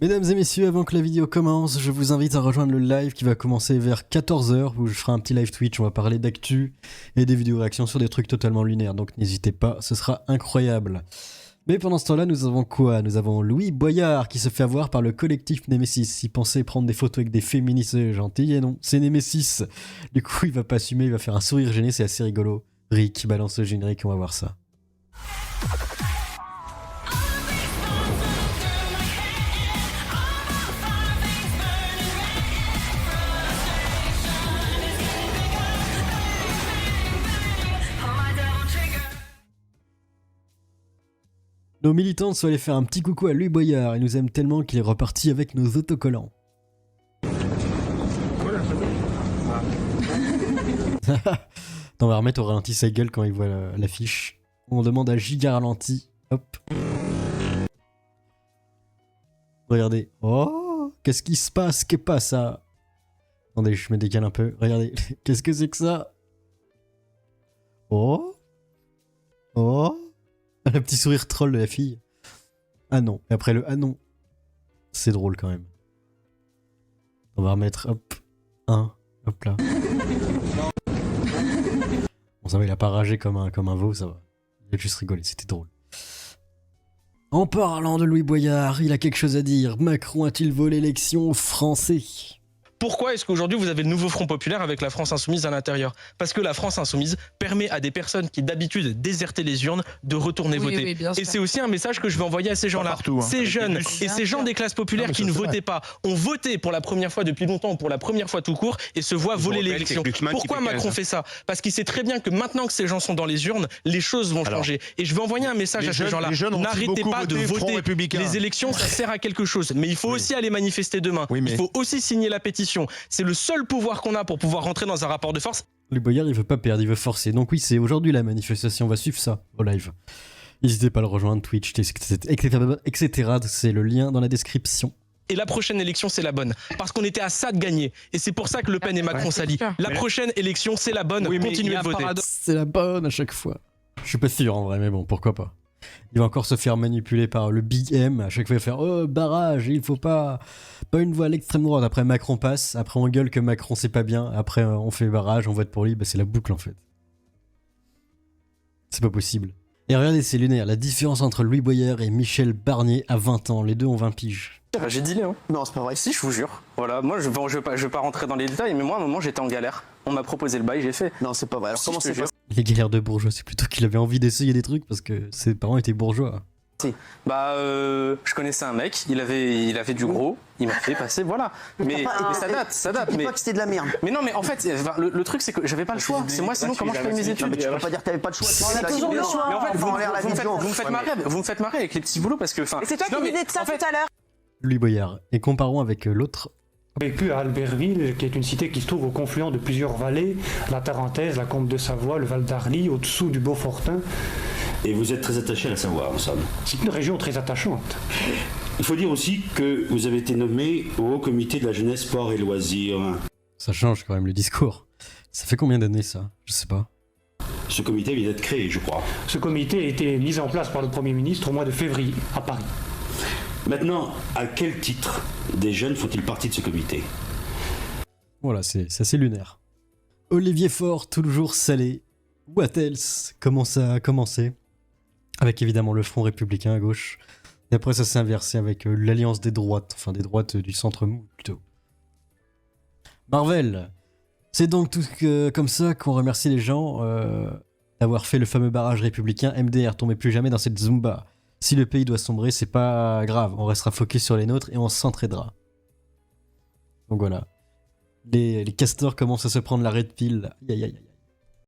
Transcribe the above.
Mesdames et messieurs, avant que la vidéo commence, je vous invite à rejoindre le live qui va commencer vers 14 h où je ferai un petit live Twitch, on va parler d'actu et des vidéos réactions sur des trucs totalement lunaires, donc n'hésitez pas, ce sera incroyable. Mais pendant ce temps-là, nous avons quoi? Nous avons Louis Boyard qui se fait avoir par le collectif Nemesis. Il pensait prendre des photos avec des féministes gentilles, et non, c'est Nemesis. Du coup, il va pas assumer, il va faire un sourire gêné, c'est assez rigolo. Rick balance le générique, on va voir ça. Nos militants sont allés faire un petit coucou à Louis Boyard. Il nous aime tellement qu'il est reparti avec nos autocollants. On va remettre au ralenti sa gueule quand il voit l'affiche. On demande à giga ralenti. Hop. Regardez. Oh, qu'est-ce qui se passe? Qu'est pas ça? Attendez, je me décale un peu. Regardez. Qu'est-ce que c'est que ça? Oh. Oh. Le petit sourire troll de la fille. Ah non. Et après le ah non. C'est drôle quand même. On va remettre hop. Un. Hop là. Bon ça va, il a pas ragé comme un veau, ça va. Il a juste rigolé, c'était drôle. En parlant de Louis Boyard, il a quelque chose à dire. Macron a-t-il volé l'élection aux Français? Pourquoi est-ce qu'aujourd'hui vous avez le nouveau Front Populaire avec la France Insoumise à l'intérieur? Parce que la France Insoumise permet à des personnes qui d'habitude désertaient les urnes de retourner voter. Et c'est aussi un message que je vais envoyer à ces gens-là. Ces jeunes et ces gens des classes populaires qui ne votaient pas ont voté pour la première fois depuis longtemps ou pour la première fois tout court et se voient voler l'élection. Pourquoi Macron fait ça? Parce qu'il sait très bien que maintenant que ces gens sont dans les urnes, les choses vont changer. Et je vais envoyer un message à ces gens-là. N'arrêtez pas de voter. Les élections, ça sert à quelque chose. Mais il faut aussi aller manifester demain. Il faut aussi signer la pétition. C'est le seul pouvoir qu'on a pour pouvoir rentrer dans un rapport de force. Le Boyard, il veut pas perdre, il veut forcer. Donc oui, c'est aujourd'hui la manifestation, on va suivre ça au live. N'hésitez pas à le rejoindre, Twitch, etc. C'est le lien dans la description. Et la prochaine élection, c'est la bonne. Parce qu'on était à ça de gagner. Et c'est pour ça que Le Pen et Macron s'allient. La prochaine élection, c'est la bonne. Continuez de voter. C'est la bonne à chaque fois. Je suis pas sûr en vrai, mais bon, pourquoi pas. Il va encore se faire manipuler par le Big M. À chaque fois, il va faire oh, barrage, il faut pas une voix à l'extrême droite. Après, Macron passe. Après, on gueule que Macron c'est pas bien. Après, on fait barrage, on vote pour lui. Bah, c'est la boucle en fait. C'est pas possible. Et regardez, c'est lunaire. La différence entre Louis Boyard et Michel Barnier à 20 ans. Les deux ont 20 piges. J'ai dealé, hein. Non, c'est pas vrai. Si, je vous jure. Voilà, moi, je vais pas rentrer dans les détails, mais moi, à un moment, j'étais en galère. On m'a proposé le bail, j'ai fait. Non, c'est pas vrai. Alors, comment c'est passé? Les galères de bourgeois, c'est plutôt qu'il avait envie d'essayer des trucs parce que ses parents étaient bourgeois. Si. Bah, je connaissais un mec, il avait du gros, il m'a fait passer, voilà. Mais ça date. Mais pas que c'était de la merde. Mais non, mais en fait, le truc, c'est que j'avais pas le choix. C'est moi, sinon, comment je paye mes études? Tu peux pas dire que t'avais pas le choix. On a toujours le choix. Mais en fait, vous me faites marrer avec les petits boulots parce que, c'est toi qui disais de ça tout à l'heure. Louis Boyard. Et comparons avec l'autre. Vécu à Albertville, qui est une cité qui se trouve au confluent de plusieurs vallées, la Tarentaise, la Combe de Savoie, le Val d'Arly, au-dessous du Beaufortin. Et vous êtes très attaché à la Savoie, en somme. C'est une région très attachante. Il faut dire aussi que vous avez été nommé au Haut Comité de la Jeunesse, Sport et Loisirs. Ça change quand même le discours. Ça fait combien d'années ça? Je sais pas. Ce comité vient d'être créé, je crois. Ce comité a été mis en place par le Premier ministre au mois de février, à Paris. Maintenant, à quel titre des jeunes font-ils partie de ce comité? Voilà, c'est assez lunaire. Olivier Faure, toujours salé. What else? Comment ça a commencé? Avec évidemment le Front Républicain à gauche. Et après ça s'est inversé avec l'alliance des droites. Enfin des droites du centre mou plutôt. Marvel. C'est donc tout comme ça qu'on remercie les gens d'avoir fait le fameux barrage républicain. MDR, tombez plus jamais dans cette Zumba. Si le pays doit sombrer, c'est pas grave, on restera focus sur les nôtres et on s'entraidera. Donc voilà. Les castors commencent à se prendre la red pill. Aïe aïe aïe.